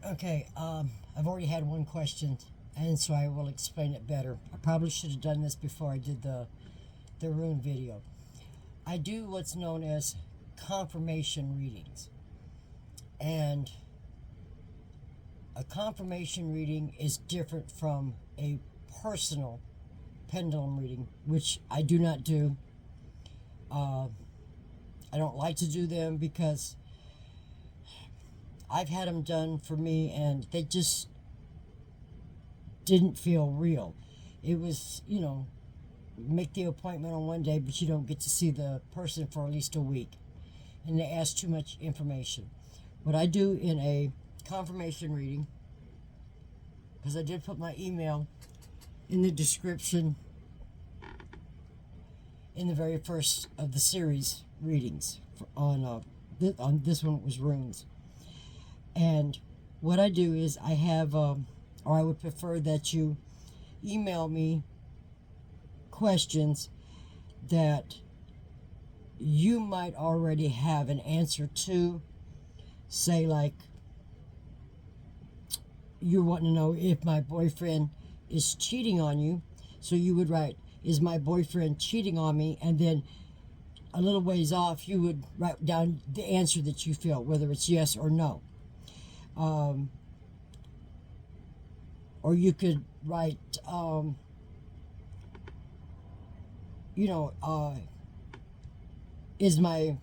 Okay, I've already had one question, and so I will explain it better. I probably should have done this before I did the rune video. I do what's known as confirmation readings, and a confirmation reading is different from a personal pendulum reading, which I do not do. I don't like to do them because I've had them done for me and they just didn't feel real. It was, make the appointment on one day, but you don't get to see the person for at least a week. And they ask too much information. What I do in a confirmation reading, because I did put my email in the description in the very first of the series readings on this one, it was runes. And what I do is I have, or I would prefer that you email me questions that you might already have an answer to. Say, like, you want to know if my boyfriend is cheating on you. So you would write, is my boyfriend cheating on me? And then a little ways off, you would write down the answer that you feel, whether it's yes or no. Or you could write, is my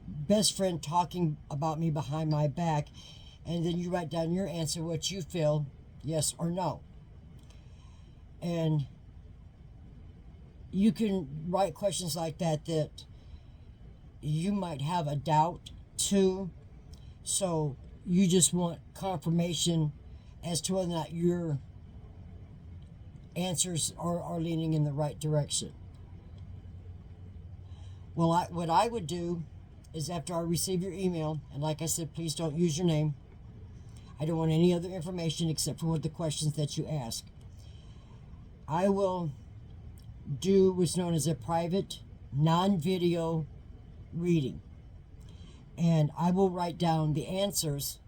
best friend talking about me behind my back? And then you write down your answer, what you feel, yes or no. And you can write questions like that you might have a doubt to. So you just want confirmation as to whether or not your answers are leaning in the right direction. Well, what I would do is, after I receive your email, and like I said, please don't use your name. I don't want any other information except for what the questions that you ask. I will do what's known as a private, non-video reading. And I will write down the answers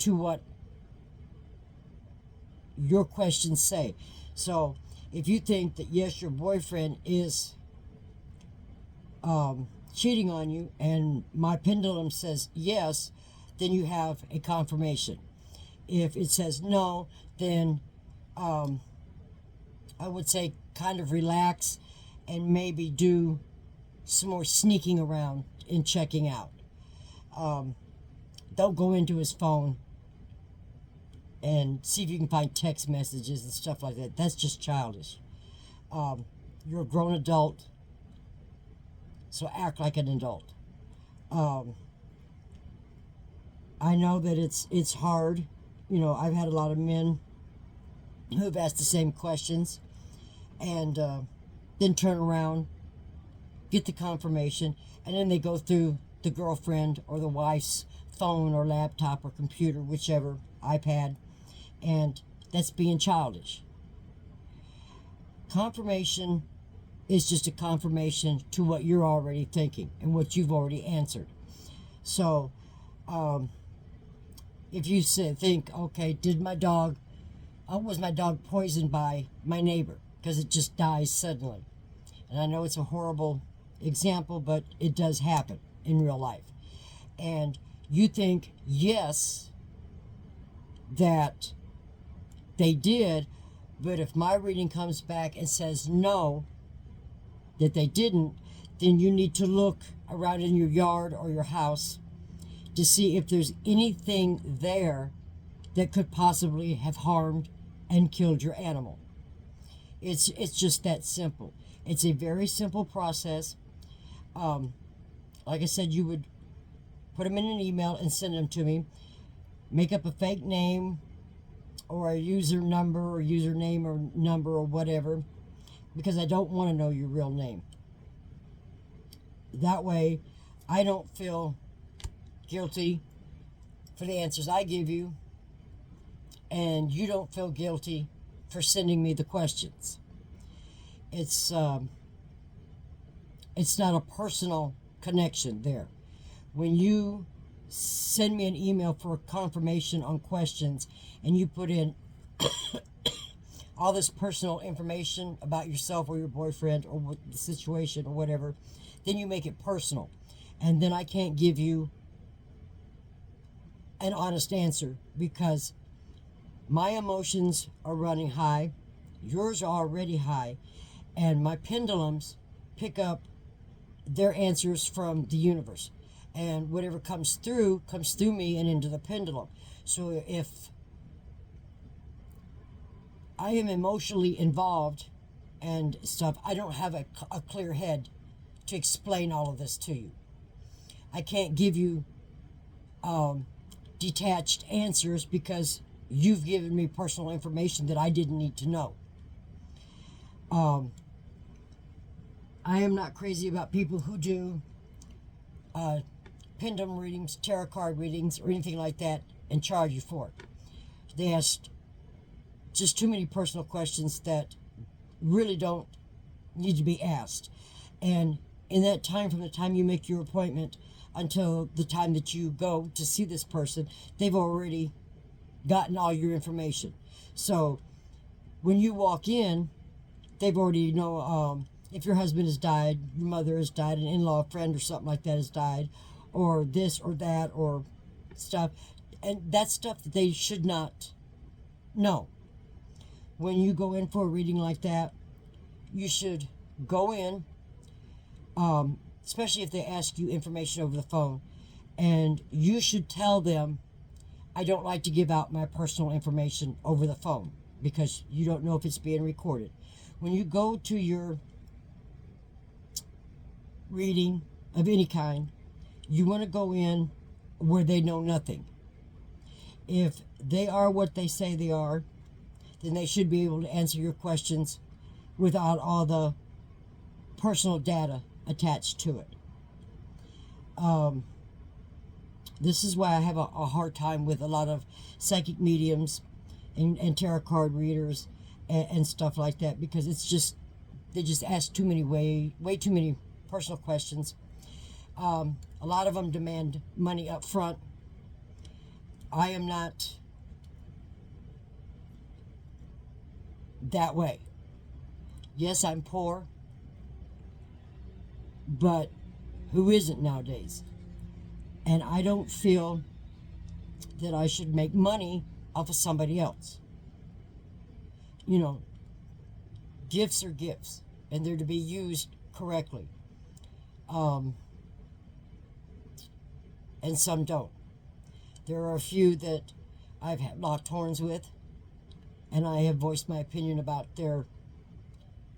to what your questions say. So if you think that, yes, your boyfriend is cheating on you, and my pendulum says yes, then you have a confirmation. If it says no, then I would say kind of relax and maybe do some more sneaking around and checking out. Don't go into his phone and see if you can find text messages and stuff like that. That's just childish. You're a grown adult, so act like an adult. I know that it's hard. I've had a lot of men who have asked the same questions and then turn around, get the confirmation, and then they go through the girlfriend or the wife's phone or laptop or computer, whichever, iPad, and that's being childish. Confirmation is just a confirmation to what you're already thinking and what you've already answered. So if you think, okay, was my dog poisoned by my neighbor because it just dies suddenly? And I know it's a horrible example, but it does happen in real life. And you think, yes, that they did, but if my reading comes back and says no, that they didn't, then you need to look around in your yard or your house to see if there's anything there that could possibly have harmed and killed your animal. It's just that simple. It's a very simple process. Like I said, you would put them in an email and send them to me. Make up a fake name or a user number or username or number or whatever, because I don't want to know your real name. That way, I don't feel guilty for the answers I give you, and you don't feel guilty for sending me the questions. It's not a personal connection there. When you send me an email for confirmation on questions, and you put in all this personal information about yourself or your boyfriend or what the situation or whatever, then you make it personal. And then I can't give you an honest answer because my emotions are running high, yours are already high, and my pendulums pick up their answers from the universe. And whatever comes through me and into the pendulum. So if I am emotionally involved and stuff, I don't have a clear head to explain all of this to you. I can't give you detached answers because you've given me personal information that I didn't need to know. I am not crazy about people who do pendulum readings, tarot card readings, or anything like that and charge you for it. They ask just too many personal questions that really don't need to be asked. And in that time, from the time you make your appointment until the time that you go to see this person, they've already gotten all your information. So when you walk in, they've already know if your husband has died, your mother has died, an in-law, friend, or something like that has died, or this or that, or stuff. And that's stuff that they should not know. When you go in for a reading like that, you should go in, especially if they ask you information over the phone, and you should tell them, I don't like to give out my personal information over the phone because you don't know if it's being recorded. When you go to your reading of any kind, you want to go in where they know nothing. If they are what they say they are, then they should be able to answer your questions without all the personal data attached to it. This is why I have a hard time with a lot of psychic mediums and tarot card readers and stuff like that, because it's just, they just ask too many way too many personal questions. A lot of them demand money up front. I am not that way. Yes, I'm poor, but who isn't nowadays? And I don't feel that I should make money off of somebody else. You know, gifts are gifts, and they're to be used correctly. And some don't. There are a few that I've had locked horns with, and I have voiced my opinion about their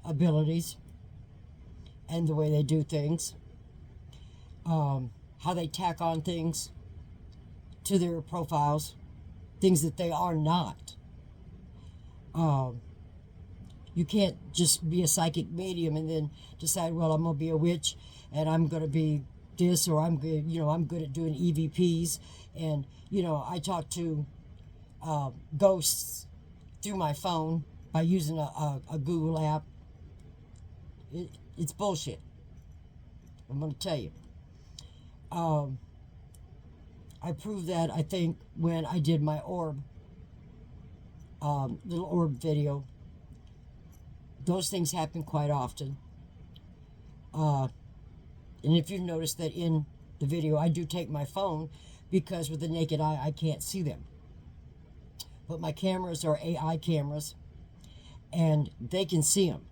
abilities and the way they do things, how they tack on things to their profiles, things that they are not. You can't just be a psychic medium and then decide, well, I'm going to be a witch and I'm going to be this, or I'm good, I'm good at doing EVPs. And, I talk to ghosts through my phone by using a Google app. It's bullshit. I'm going to tell you. I proved that, I think, when I did my orb, little orb video. Those things happen quite often. And if you've noticed that in the video, I do take my phone because with the naked eye, I can't see them. But my cameras are AI cameras, and they can see them.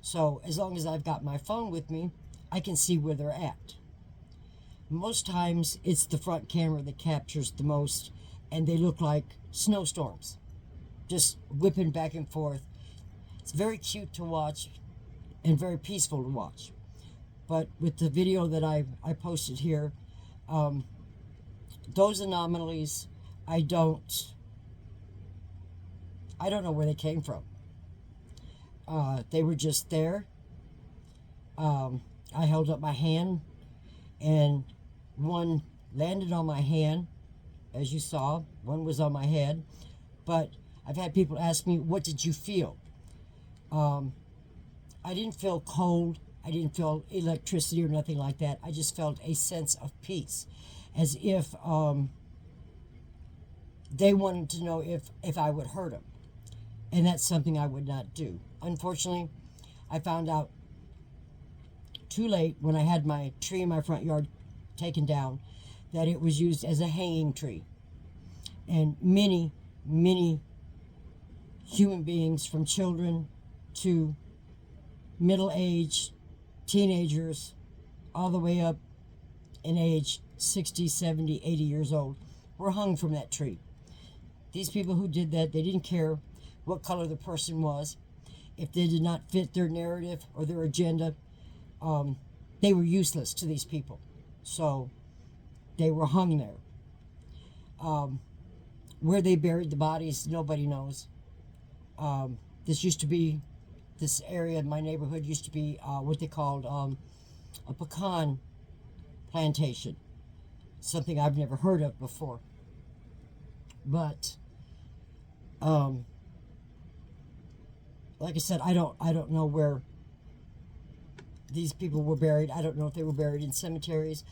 So as long as I've got my phone with me, I can see where they're at. Most times, it's the front camera that captures the most, and they look like snowstorms, just whipping back and forth. It's very cute to watch and very peaceful to watch. But with the video that I posted here, those anomalies, I don't know where they came from. They were just there. I held up my hand, and one landed on my hand, as you saw. One was on my head. But I've had people ask me, what did you feel? I didn't feel cold. I didn't feel electricity or nothing like that. I just felt a sense of peace, as if they wanted to know if I would hurt them. And that's something I would not do. Unfortunately, I found out too late when I had my tree in my front yard taken down that it was used as a hanging tree. And many, many human beings, from children to middle-aged teenagers, all the way up in age 60, 70, 80 years old, were hung from that tree. These people who did that, they didn't care what color the person was. If they did not fit their narrative or their agenda, they were useless to these people. So they were hung there. Where they buried the bodies, nobody knows. This area in my neighborhood used to be what they called a pecan plantation. Something I've never heard of before. But like I said, I don't know where these people were buried. I don't know if they were buried in cemeteries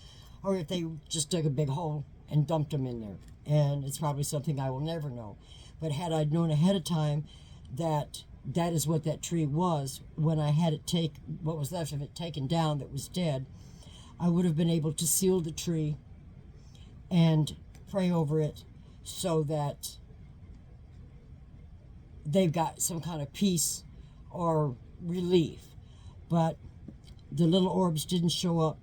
or if they just dug a big hole and dumped them in there. And it's probably something I will never know. But had I known ahead of time that that is what that tree was, when I had it what was left of it taken down that was dead, I would have been able to seal the tree and pray over it so that they've got some kind of peace or relief. But the little orbs didn't show up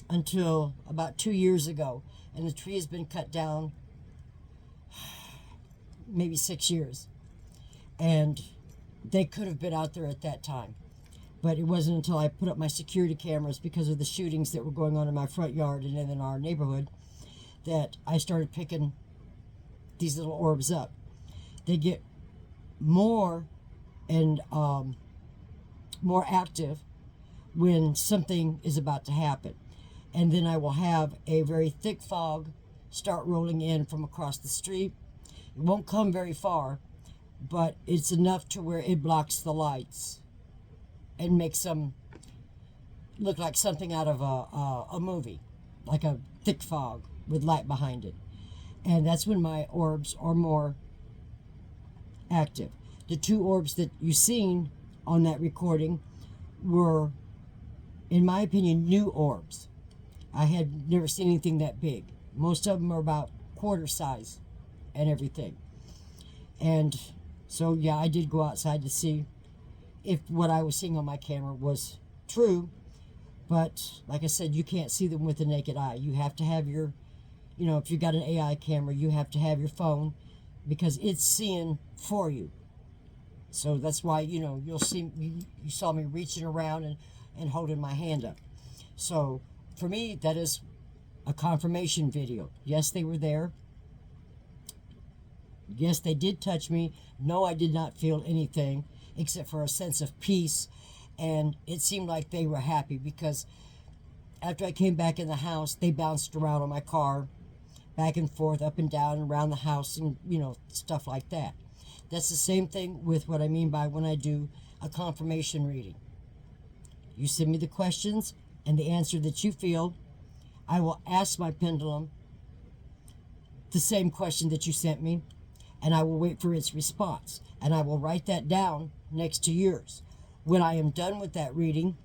until about 2 years ago, and the tree has been cut down maybe 6 years, and they could have been out there at that time. But it wasn't until I put up my security cameras, because of the shootings that were going on in my front yard and in our neighborhood, that I started picking these little orbs up. They get more and more active when something is about to happen. And then I will have a very thick fog start rolling in from across the street. It won't come very far, but it's enough to where it blocks the lights and makes them look like something out of a movie, like a thick fog with light behind it. And that's when my orbs are more active. The 2 orbs that you've seen on that recording were, in my opinion, new orbs. I had never seen anything that big. Most of them are about quarter size and everything. And so, yeah, I did go outside to see if what I was seeing on my camera was true. But like I said, you can't see them with the naked eye. You have to have your, if you've got an AI camera, you have to have your phone, because it's seeing for you. So that's why, you'll see, you saw me reaching around and holding my hand up. So for me, that is a confirmation video. Yes, they were there. Yes, they did touch me. No, I did not feel anything except for a sense of peace. And it seemed like they were happy, because after I came back in the house, they bounced around on my car, back and forth, up and down, around the house, and, stuff like that. That's the same thing with what I mean by when I do a confirmation reading. You send me the questions and the answer that you feel. I will ask my pendulum the same question that you sent me, and I will wait for its response. And I will write that down next to yours. When I am done with that reading,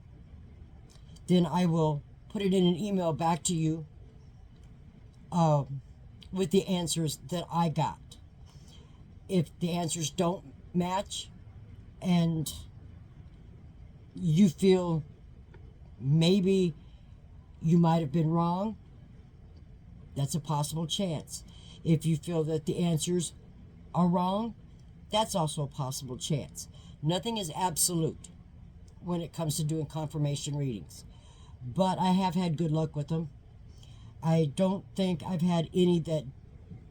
then I will put it in an email back to you with the answers that I got. If the answers don't match and you feel maybe you might have been wrong, that's a possible chance. If you feel that the answers are wrong, that's also a possible chance. Nothing is absolute when it comes to doing confirmation readings, but I have had good luck with them. I don't think I've had any that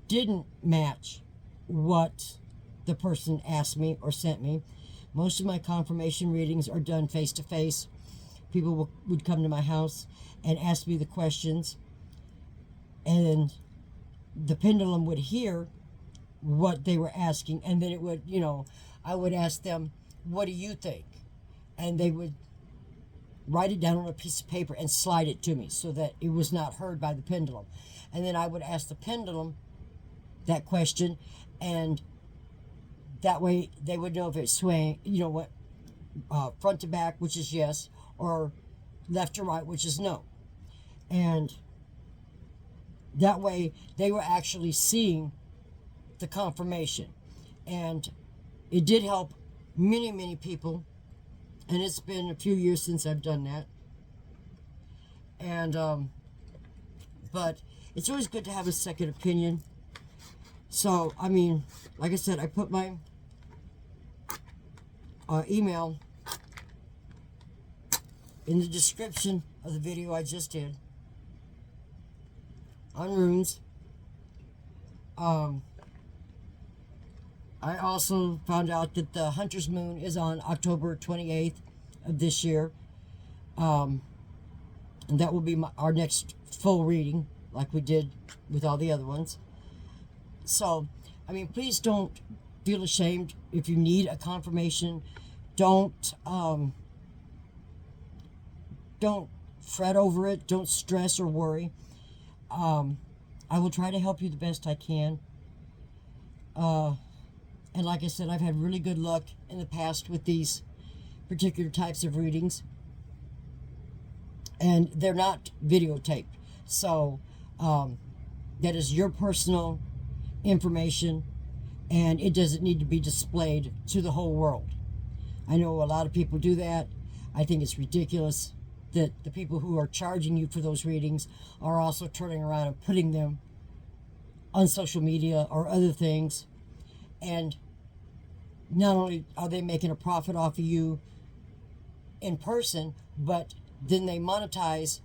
didn't match what the person asked me or sent me. Most of my confirmation readings are done face-to-face. People would come to my house and ask me the questions, and the pendulum would hear what they were asking, and then it would, I would ask them, what do you think? And they would write it down on a piece of paper and slide it to me so that it was not heard by the pendulum. And then I would ask the pendulum that question, and that way they would know if it's swaying, you know what, front to back, which is yes, or left to right, which is no. And that way they were actually seeing the confirmation. And it did help many, many people. And it's been a few years since I've done that. And, but it's always good to have a second opinion. So, I mean, like I said, I put my email in the description of the video I just did on runes. I also found out that the Hunter's Moon is on October 28th of this year. And that will be our next full reading, like we did with all the other ones. So, I mean, please don't feel ashamed if you need a confirmation. Don't fret over it. Don't stress or worry. I will try to help you the best I can. And like I said, I've had really good luck in the past with these particular types of readings. And they're not videotaped. So that is your personal information, and it doesn't need to be displayed to the whole world. I know a lot of people do that. I think it's ridiculous that the people who are charging you for those readings are also turning around and putting them on social media or other things. And not only are they making a profit off of you in person, but then they monetize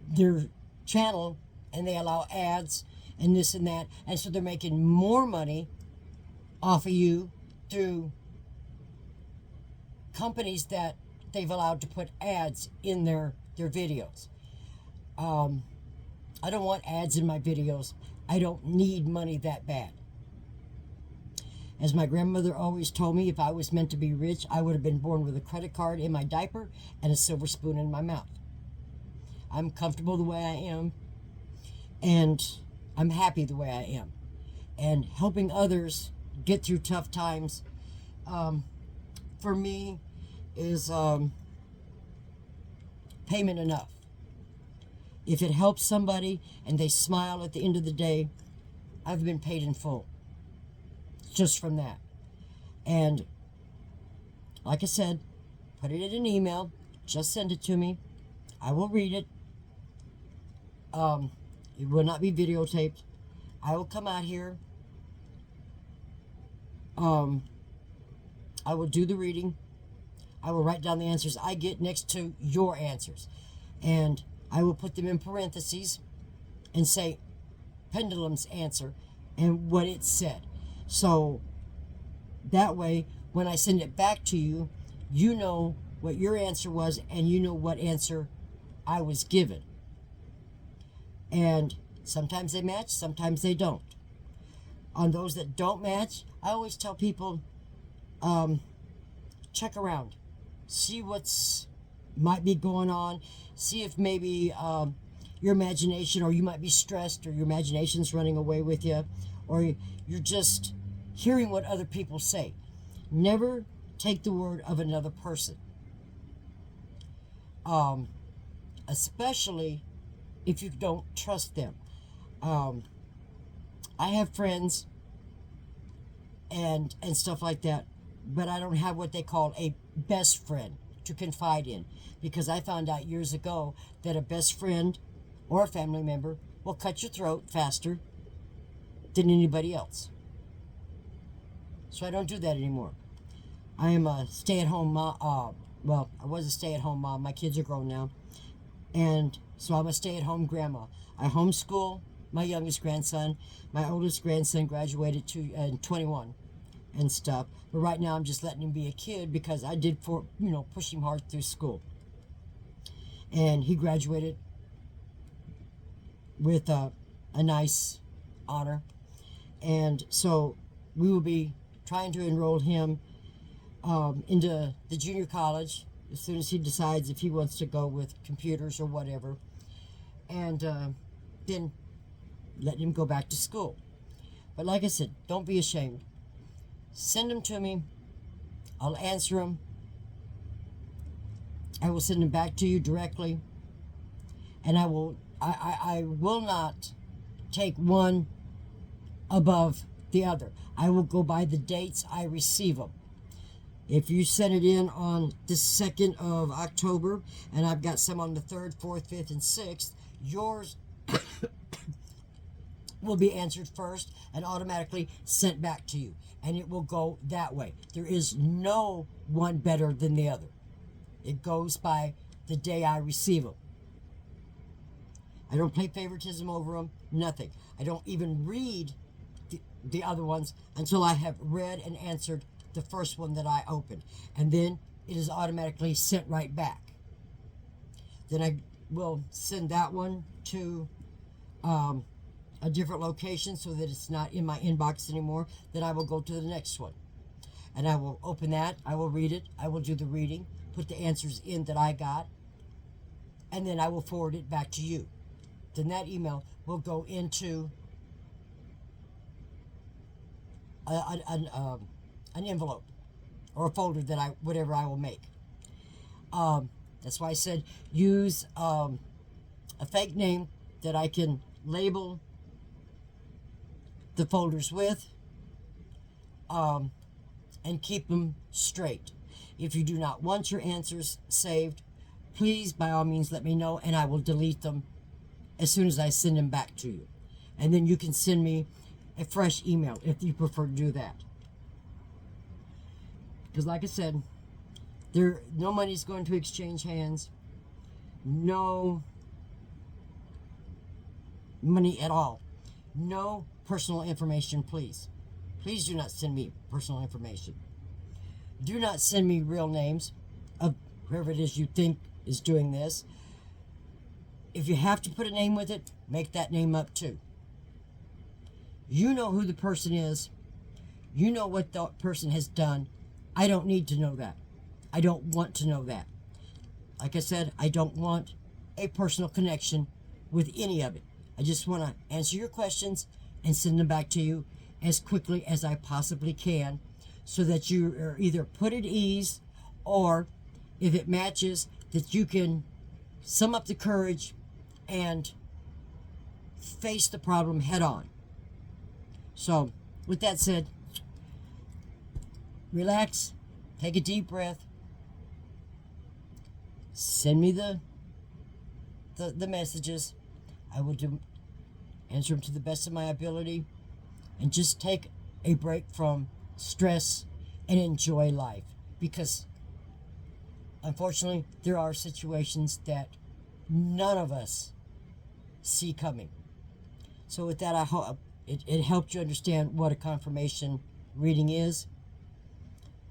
their channel and they allow ads and this and that. And so they're making more money off of you through companies that they've allowed to put ads in their videos. I don't want ads in my videos. I don't need money that bad. As my grandmother always told me, if I was meant to be rich, I would have been born with a credit card in my diaper and a silver spoon in my mouth. I'm comfortable the way I am, and I'm happy the way I am. And helping others get through tough times, for me, is payment enough. If it helps somebody and they smile at the end of the day, I've been paid in full. Just from that. And like I said, put it in an email, just send it to me. I will read it. It will not be videotaped. I will come out here. I will do the reading. I will write down the answers I get next to your answers. And I will put them in parentheses and say pendulum's answer and what it said. So that way, when I send it back to you, you know what your answer was and you know what answer I was given. And sometimes they match, sometimes they don't. On those that don't match, I always tell people, check around. See what's might be going on. See if maybe your imagination, or you might be stressed, or your imagination's running away with you, or you're just hearing what other people say. Never take the word of another person. Especially if you don't trust them. I have friends and stuff like that, but I don't have what they call a best friend to confide in, because I found out years ago that a best friend or a family member will cut your throat faster than anybody else. So I don't do that anymore. I am a stay-at-home mom. Well, I was a stay-at-home mom. My kids are grown now. And so I'm a stay-at-home grandma. I homeschool my youngest grandson. My oldest grandson graduated in 21 and stuff. But right now I'm just letting him be a kid because I did push him hard through school. And he graduated with a nice honor. And so we will be trying to enroll him into the junior college as soon as he decides if he wants to go with computers or whatever. And then letting him go back to school. But like I said, don't be ashamed. Send them to me. I'll answer them. I will send them back to you directly. And I will not take one above the other. I will go by the dates I receive them. If you send it in on the 2nd of October, and I've got some on the 3rd, 4th, 5th, and 6th, yours will be answered first and automatically sent back to you. And it will go that way. There is no one better than the other. It goes by the day I receive them. I don't play favoritism over them, nothing. I don't even read the other ones until I have read and answered the first one that I opened. And then it is automatically sent right back. Then I will send that one to a different location so that it's not in my inbox anymore. Then I will go to the next one. And I will open that. I will read it. I will do the reading. Put the answers in that I got. And then I will forward it back to you. Then that email will go into an envelope or a folder that whatever I will make. That's why I said use a fake name that I can label the folders with, and keep them straight. If you do not want your answers saved, please by all means let me know, and I will delete them as soon as I send them back to you. And then you can send me a fresh email if you prefer to do that. Because like I said, no money's going to exchange hands. No money at all. No personal information, please. Please do not send me personal information. Do not send me real names of whoever it is you think is doing this. If you have to put a name with it, make that name up too. You know who the person is. You know what the person has done. I don't need to know that. I don't want to know that. Like I said, I don't want a personal connection with any of it. I just want to answer your questions and send them back to you as quickly as I possibly can so that you are either put at ease, or if it matches, that you can sum up the courage and face the problem head on. So, with that said, relax, take a deep breath, send me the messages. I will answer them to the best of my ability, and just take a break from stress and enjoy life, because unfortunately there are situations that none of us see coming. So with that, I hope it helped you understand what a confirmation reading is,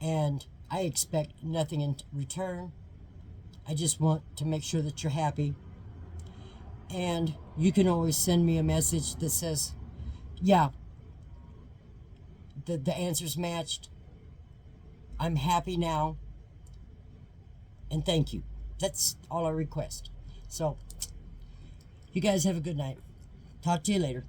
and I expect nothing in return. I just want to make sure that you're happy. And you can always send me a message that says, yeah, the answers matched. I'm happy now. And thank you. That's all I request. So, you guys have a good night. Talk to you later.